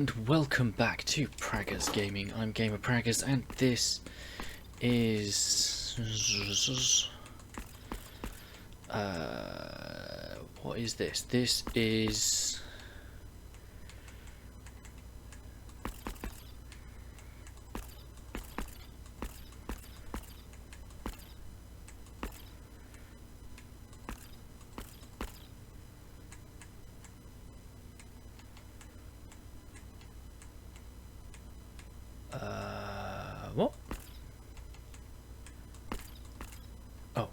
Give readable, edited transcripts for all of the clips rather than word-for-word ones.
And welcome back to Praggers Gaming. I'm Gamer Praggers, and this is what is this? This is what? Oh.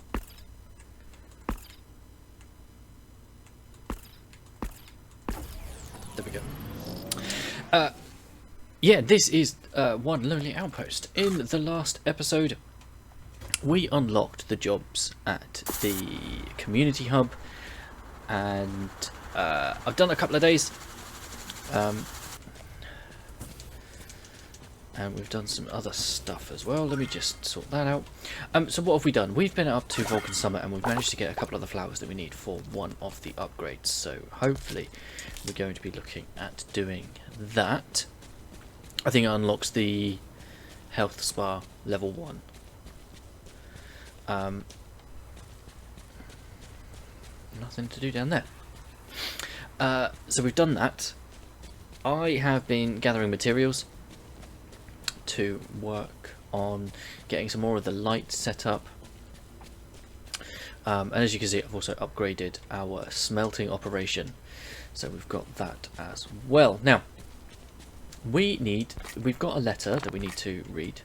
There we go. Yeah, this is One Lonely Outpost. In the last episode, we unlocked the jobs at the community hub, and I've done a couple of days. And we've done some other stuff as well. Let me just sort that out. So what have we done? We've been up to Vulcan Summit and we've managed to get a couple of the flowers that we need for one of the upgrades. So hopefully we're going to be looking at doing that. I think it unlocks the health spa level 1. Nothing to do down there. So we've done that. I have been gathering materials to work on getting some more of the light set up, and as you can see, I've also upgraded our smelting operation, so we've got that as well. Now we've got a letter that we need to read,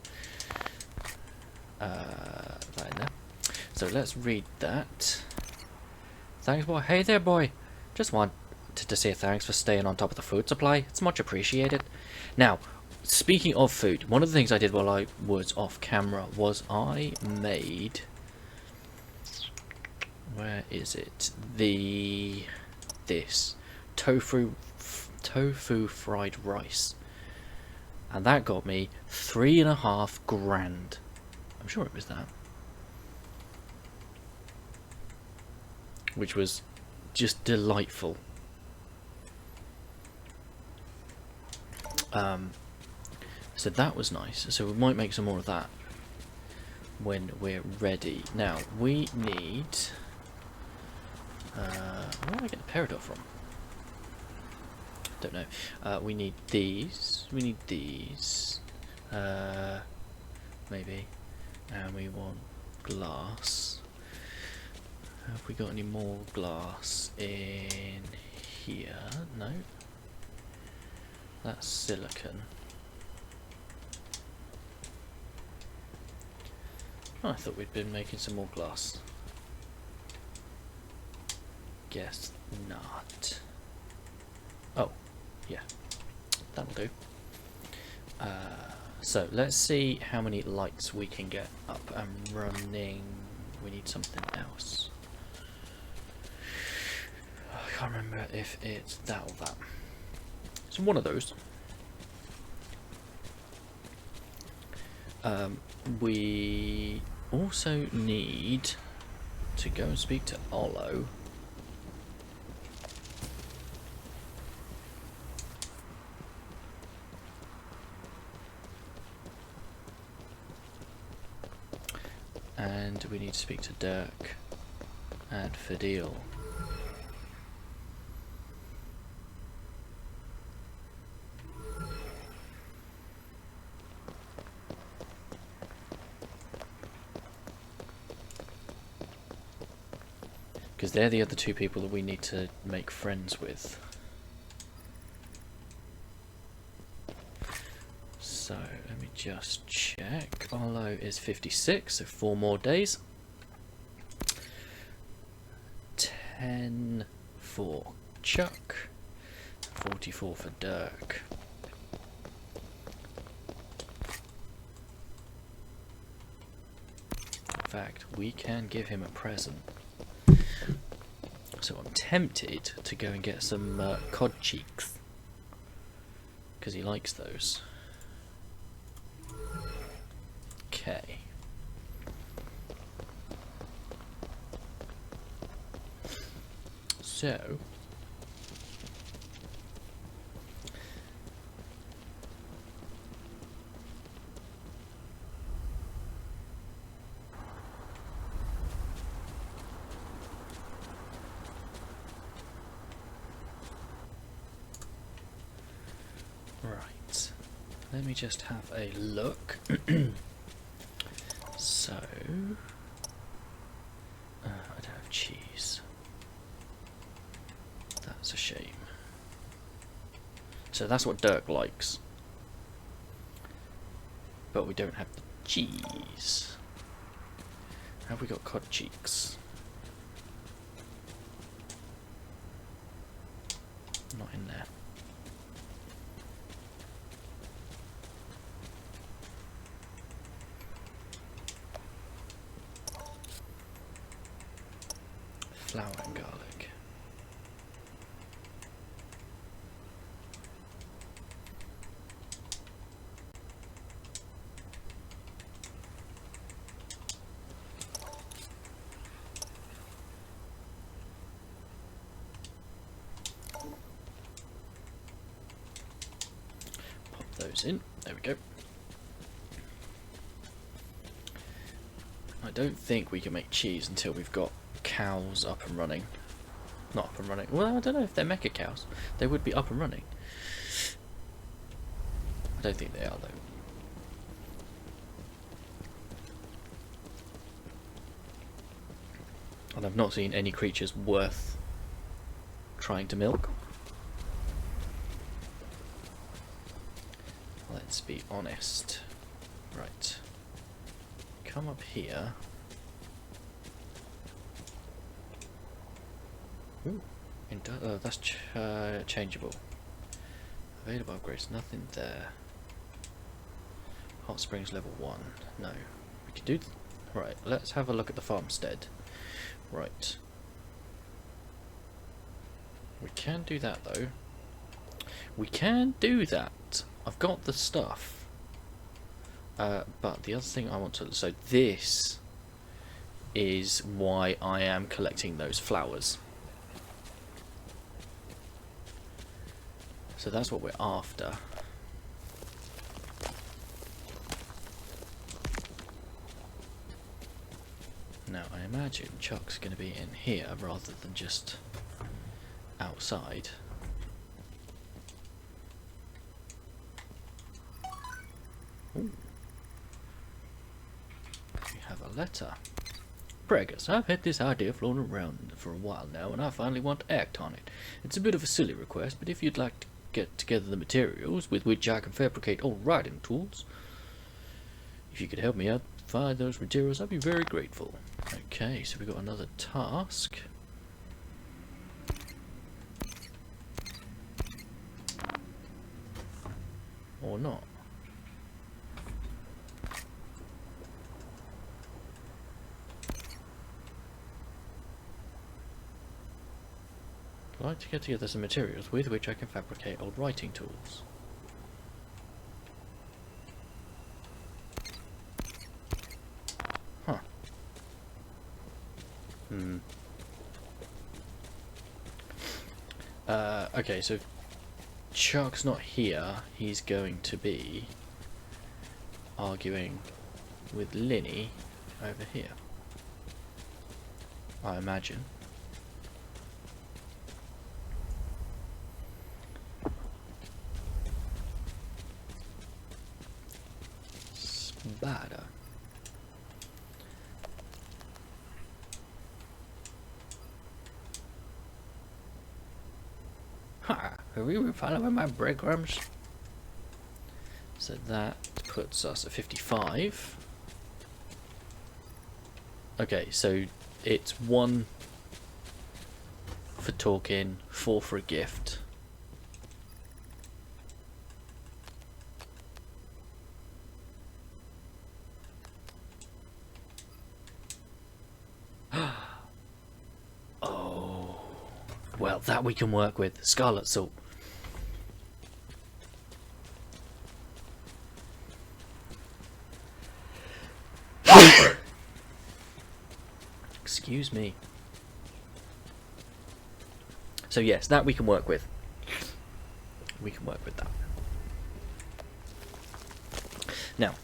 that in there, so let's read that. Thanks, boy. Hey there, boy. Just wanted to say thanks for staying on top of the food supply. It's much appreciated. Now, speaking of food, one of the things I did while I was off camera was I made, where is it? This tofu fried rice, and that got me $3.5 grand. I'm sure it was that, which was just delightful. So that was nice. So we might make some more of that when we're ready. Now we need. Where do I get the peridot from? Don't know. We need these. We need these. Maybe. And we want glass. Have we got any more glass in here? No. That's silicon. Oh, I thought we'd been making some more glass. Guess not. Oh, yeah, that'll do. So let's see how many lights we can get up and running. We need something else. I can't remember if it's that or that. So one of those. We also need to go and speak to Olo. And we need to speak to Dirk and Fadil. Because they're the other two people that we need to make friends with. So let me just check. Arlo is 56, so 4 more days. 10 for Chuck, 44 for Dirk. In fact, we can give him a present. So I'm tempted to go and get some cod cheeks, because he likes those. Okay. So let me just have a look. So, I don't have cheese. That's a shame. So that's what Dirk likes. But we don't have the cheese. Have we got cod cheeks? Not in there. Flour and garlic. Pop those in. There we go. I don't think we can make cheese until we've got cows up and running. Not up and running. Well, I don't know if they're mecha cows. They would be up and running. I don't think they are though. And I've not seen any creatures worth trying to milk. Let's be honest. Right. Come up here. Ooh, that's changeable. Available upgrades, nothing there. Hot springs level 1. No. We can do... Right, let's have a look at the farmstead. Right. We can do that though. We can do that. I've got the stuff. But the other thing I want to... So this is why I am collecting those flowers. So that's what we're after. Now I imagine Chuck's going to be in here rather than just outside. Ooh. We have a letter. Preggers, I've had this idea floating around for a while now and I finally want to act on it. It's a bit of a silly request, but if you'd like to get together the materials with which I can fabricate old writing tools, if you could help me out find those materials, I'd be very grateful. Okay, so we've got another task. Or not. I'd like to get together some materials with which I can fabricate old writing tools. Huh. Okay, so Chuck's not here. He's going to be arguing with Linny over here, I imagine. Spada. Ha! Have you been following my breadcrumbs? So that puts us at 55. Okay, so it's 1 for talking, 4 for a gift. Oh, well, that we can work with. Scarlet salt. Excuse me. So yes, that we can work with. We can work with that. Now,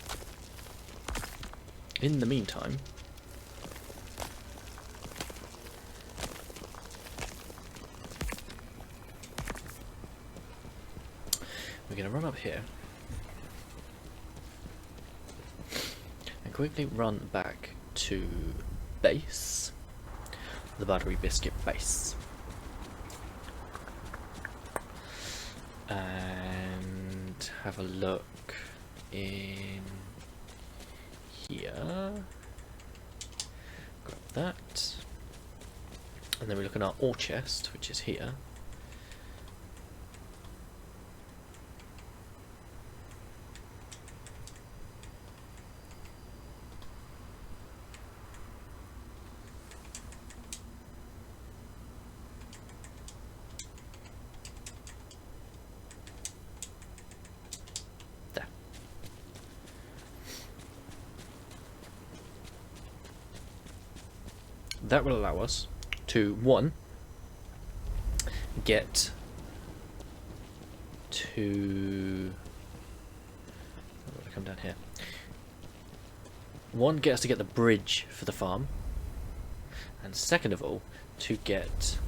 in the meantime, we're going to run up here quickly run back to base, the buttery biscuit base, and have a look in here. Grab that, and then we look at our ore chest, which is here. That will allow us to, one, get to... I'm going to come down here. One, get us to get the bridge for the farm. And second of all, to get...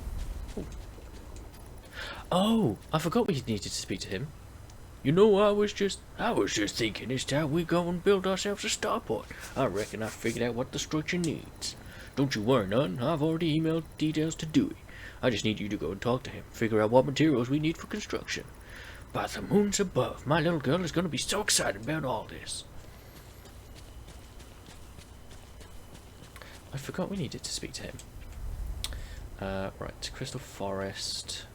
Oh, I forgot we needed to speak to him. You know, I was just thinking it's time we go and build ourselves a starport. I reckon I figured out what the structure needs. Don't you worry none, I've already emailed details to Dewey. I just need you to go and talk to him, figure out what materials we need for construction. By the moons above, my little girl is going to be so excited about all this. I forgot we needed to speak to him. Right, Crystal Forest.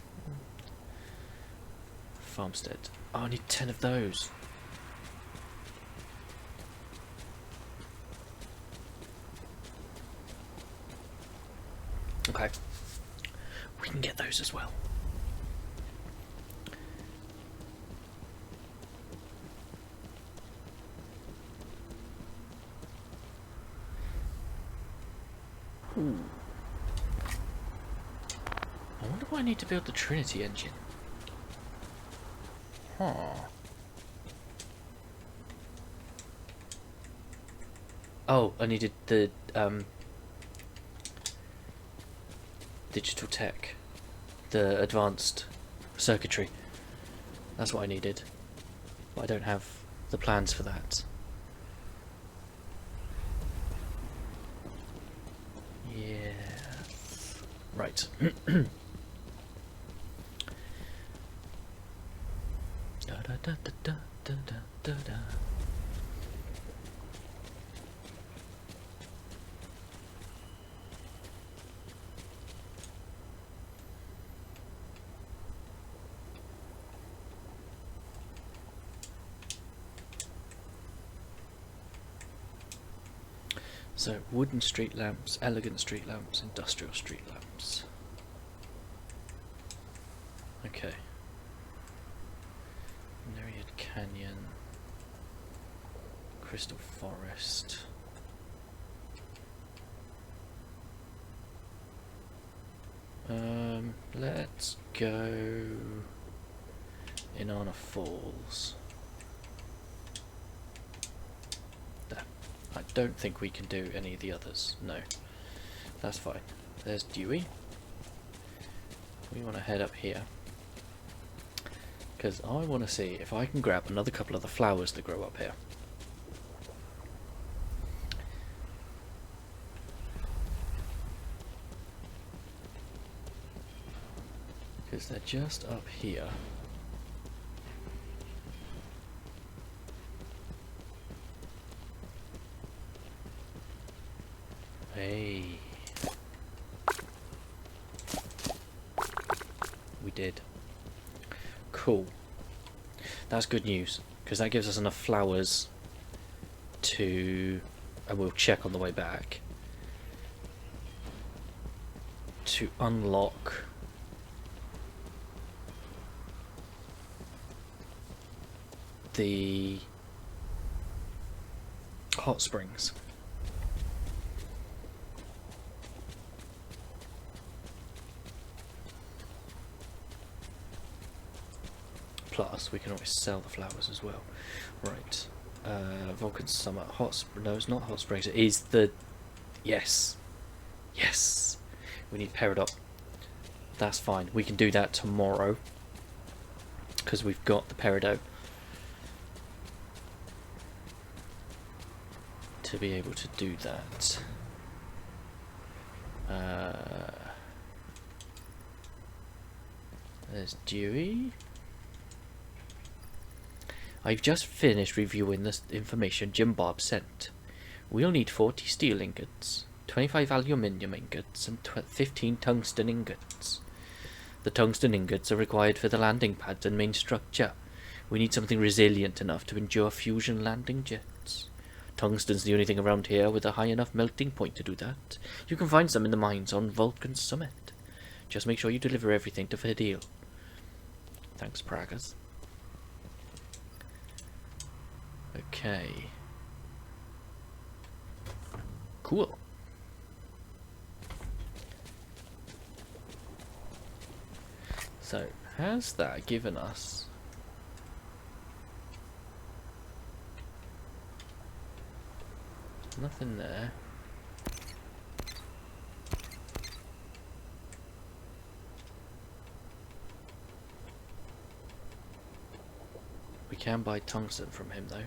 Farmstead. Oh, I need 10 of those. Okay, we can get those as well. Ooh. I wonder why I need to build the Trinity engine. Huh. Oh, I needed the digital tech, the advanced circuitry. That's what I needed, but I don't have the plans for that. Yeah. Right. Da da da da da da da da. So, wooden street lamps, elegant street lamps, industrial street lamps. Okay. Nereid Canyon, Crystal Forest. Let's go Inanna Falls. There. I don't think we can do any of the others. No. That's fine. There's Dewey. We want to head up here, because I want to see if I can grab another couple of the flowers that grow up here. Because they're just up here. Hey. We did. Cool. That's good news, because that gives us enough flowers to, and we'll check on the way back, to unlock the hot springs. Plus, we can always sell the flowers as well. Right. Vulcan Summer. No, it's not hot springs. It is the... Yes. Yes. We need Peridot. That's fine. We can do that tomorrow, because we've got the Peridot. to be able to do that. There's Dewey. I've just finished reviewing the information Jim Bob sent. We'll need 40 steel ingots, 25 aluminium ingots, and 15 tungsten ingots. The tungsten ingots are required for the landing pads and main structure. We need something resilient enough to endure fusion landing jets. Tungsten's the only thing around here with a high enough melting point to do that. You can find some in the mines on Vulcan's summit. Just make sure you deliver everything to Fidel. Thanks, Pragas. Okay. Cool. So, has that given us nothing there? We can buy tungsten from him though.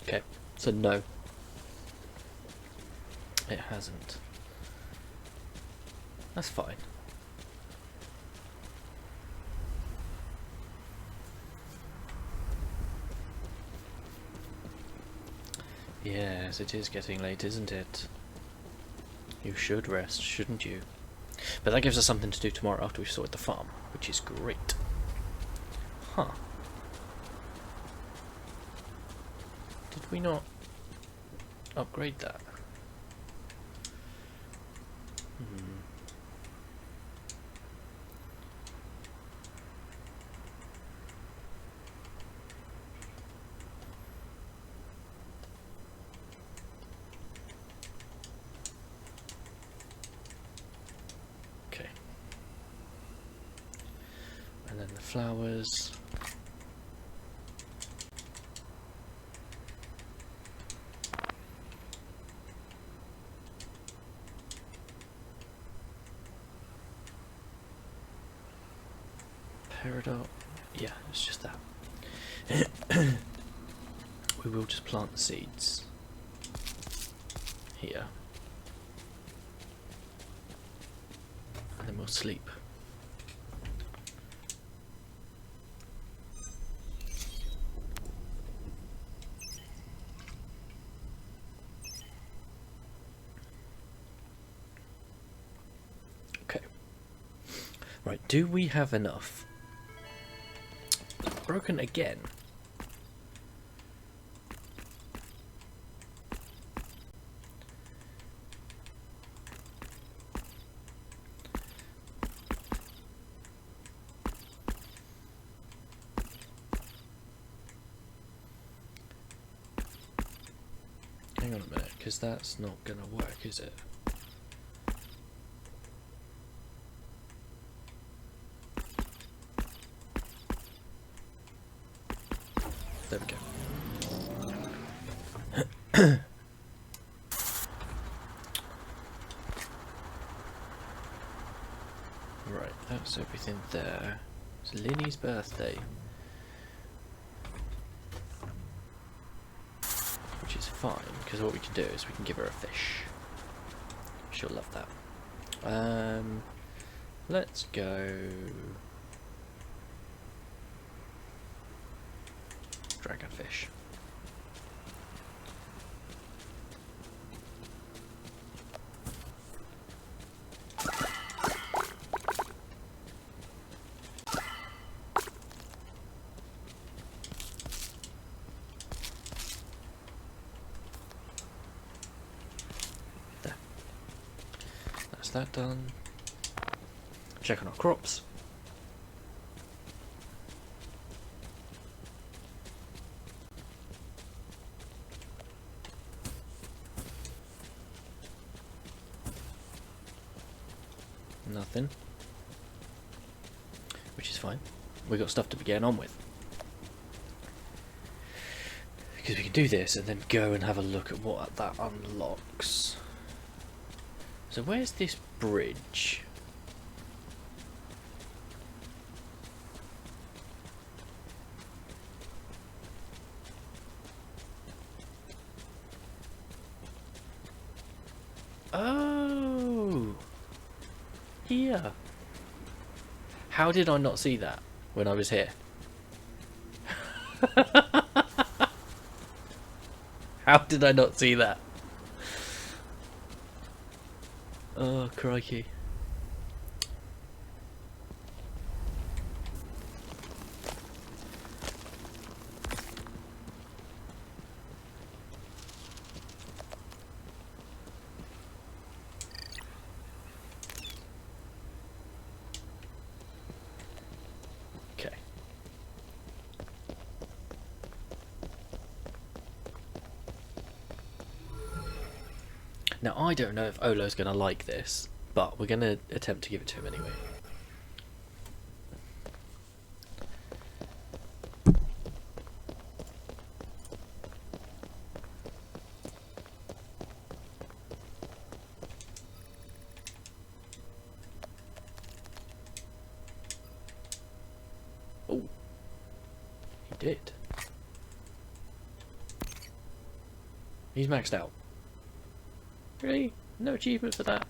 Okay, so no. It hasn't. That's fine. Yes, it is getting late, isn't it? You should rest, shouldn't you? But that gives us something to do tomorrow after we've sorted the farm, which is great. Huh. Did we not upgrade that? Okay. And then the flowers. Peridot. Yeah, it's just that. We will just plant the seeds here. And then we'll sleep. Okay. Right, do we have enough? Broken again. Hang on a minute, because that's not going to work, is it? There we go. Right, that's everything there. It's Linny's birthday. Which is fine, because what we can do is we can give her a fish. She'll love that. Let's go... dragonfish. There. That's that done. Check on our crops. Nothing. Which is fine. We've got stuff to be getting on with. Because we can do this and then go and have a look at what that unlocks. So where's this bridge? Oh, here. How did I not see that when I was here? How did I not see that? Oh, crikey. Okay. Now, I don't know if Olo's going to like this, but we're going to attempt to give it to him anyway. Oh, he did. He's maxed out. Really? No achievement for that?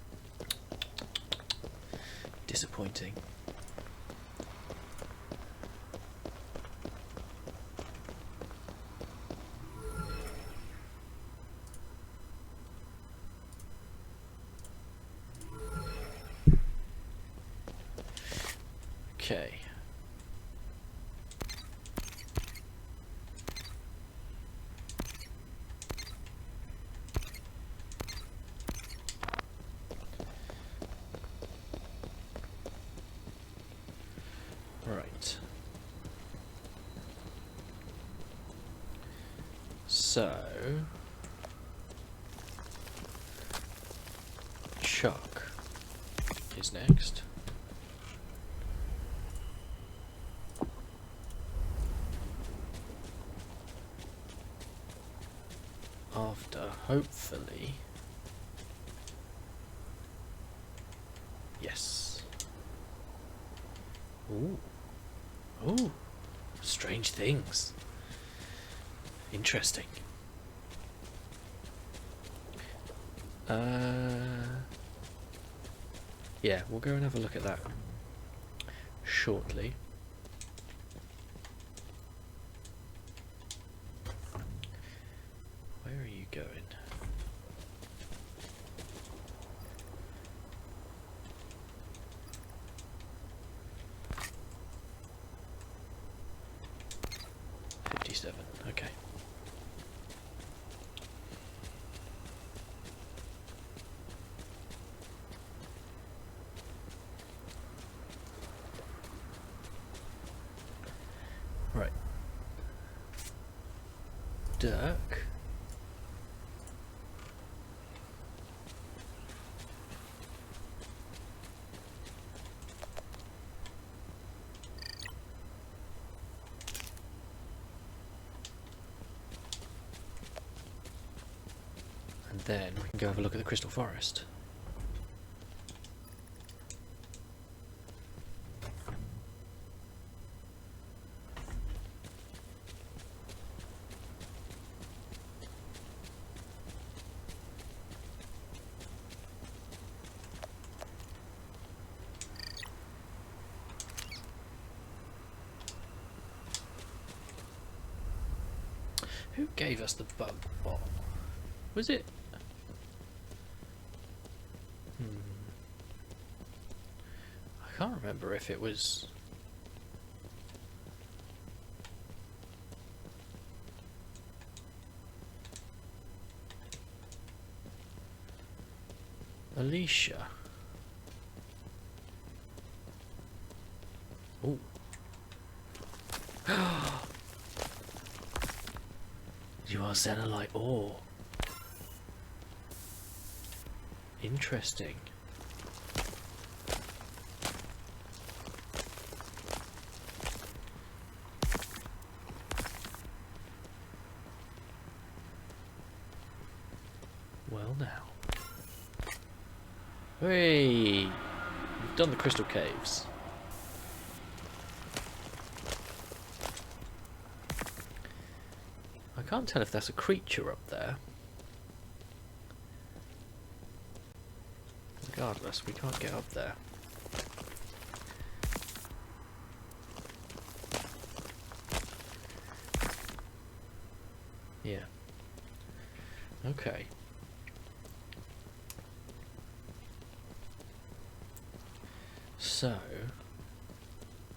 Disappointing. Okay. Right. So Chuck is next. After, hopefully. Yes. Ooh. Ooh. Strange things. Interesting. Yeah, we'll go and have a look at that shortly. Where are you going? Okay. Right. Dirk. And then we can go have a look at the Crystal Forest. Who gave us the bug bot? Was it? I can't remember if it was. Alicia. Oh. You are Xenolite ore. Interesting. Well now. Hey! We've done the crystal caves. I can't tell if that's a creature up there. Regardless, we can't get up there. Yeah. Okay. So,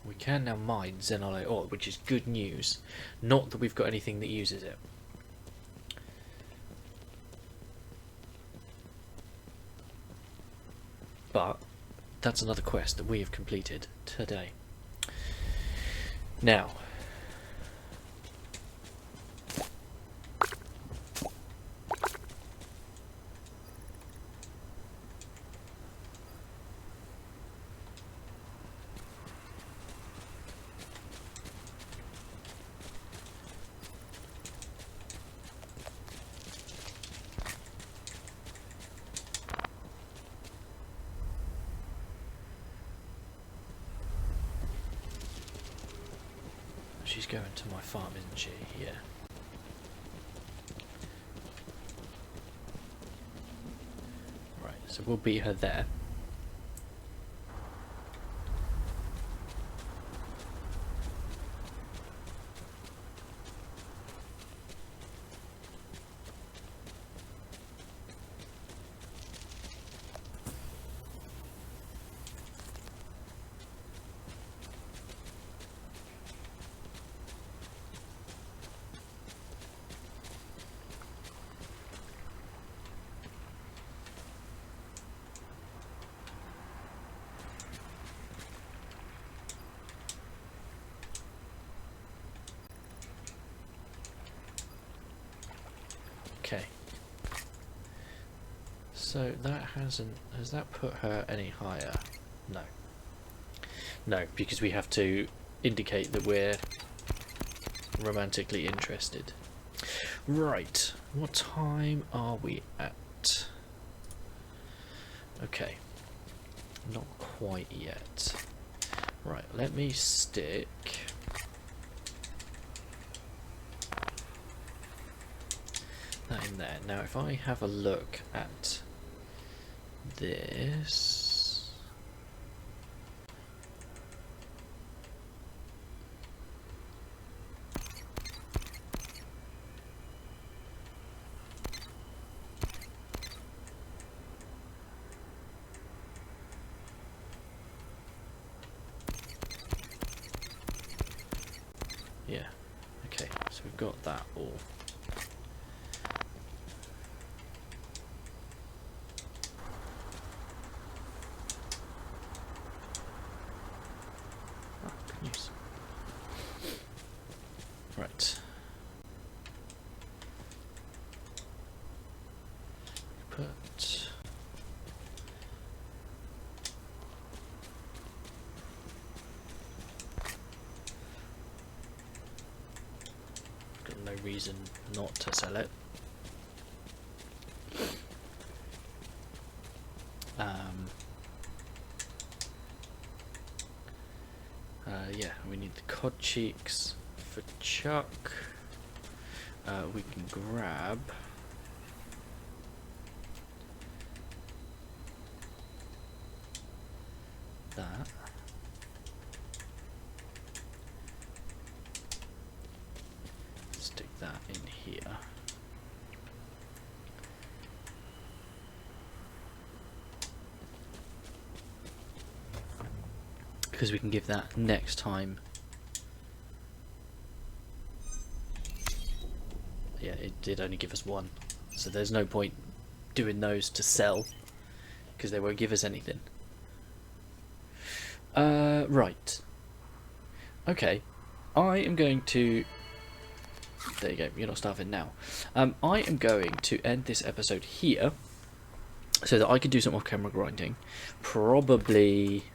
we can now mine desolate ore, which is good news. Not that we've got anything that uses it. But that's another quest that we have completed today. Now, she's going to my farm, isn't she? Yeah. Right, so we'll beat her there. Okay. So that has that put her any higher? No. No, because we have to indicate that we're romantically interested. Right. What time are we at? Okay. Not quite yet. Right, let me stick that in there. Now if I have a look at this, yeah, okay, so we've got that all. News. Right. Put got no reason not to sell it. Yeah, we need the cod cheeks for Chuck. We can grab that. Stick that in here. Because we can give that next time. Yeah, it did only give us one, so there's no point doing those to sell because they won't give us anything. Right. Okay, I am going to. There you go. You're not starving now. I am going to end this episode here, so that I can do some off-camera grinding. Probably.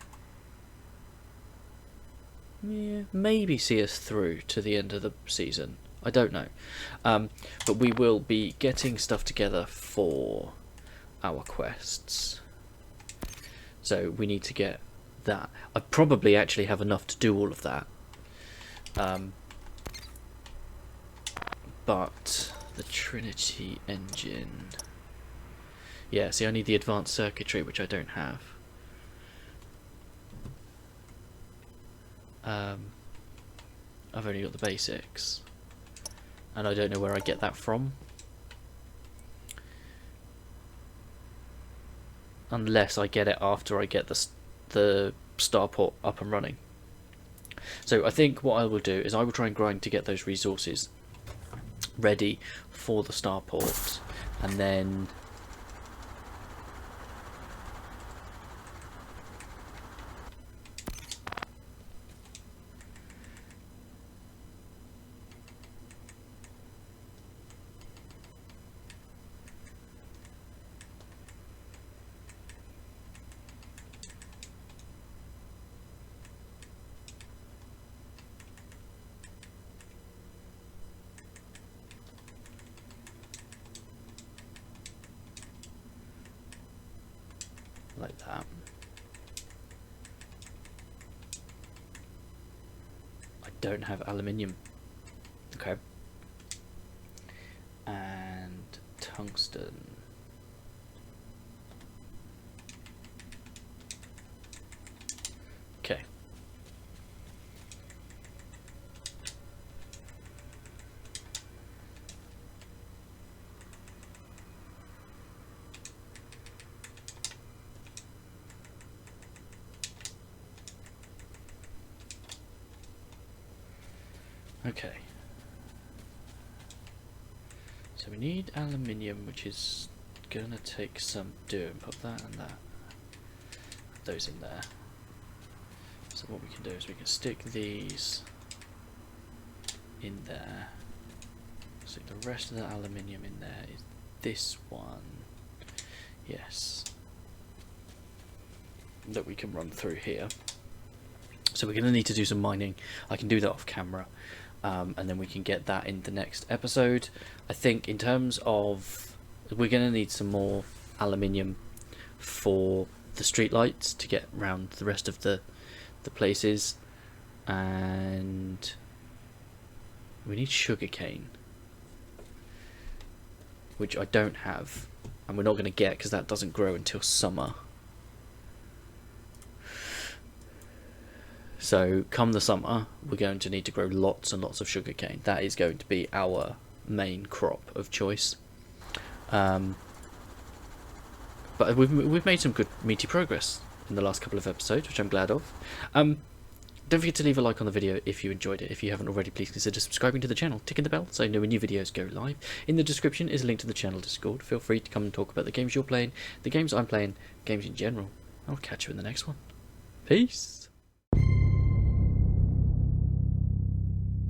Yeah, maybe see us through to the end of the season. I don't know. But we will be getting stuff together for our quests. So we need to get that. I probably actually have enough to do all of that. But the Trinity engine... Yeah, see, I need the advanced circuitry, which I don't have. I've only got the basics. And I don't know where I get that from. Unless I get it after I get the starport up and running. So I think what I will do is I will try and grind to get those resources ready for the starport, and then like that. I don't have aluminium. Okay. And tungsten. Okay. Okay. So we need aluminium, which is gonna take some doing. Put that and that. Those in there. So what we can do is we can stick these in there. Stick the rest of the aluminium in there. Is this one? Yes. That we can run through here. So we're going to need to do some mining. I can do that off camera. And then we can get that in the next episode. I think in terms of... we're going to need some more aluminium for the streetlights to get around the rest of the places. And we need sugarcane, which I don't have. And we're not going to get because that doesn't grow until summer. So come the summer, we're going to need to grow lots and lots of sugarcane. That is going to be our main crop of choice. But we've made some good meaty progress in the last couple of episodes, which I'm glad of. Don't forget to leave a like on the video if you enjoyed it. If you haven't already, please consider subscribing to the channel, ticking the bell so you know when new videos go live. In the description is a link to the channel Discord. Feel free to come and talk about the games you're playing, the games I'm playing, games in general. I'll catch you in the next one. Peace!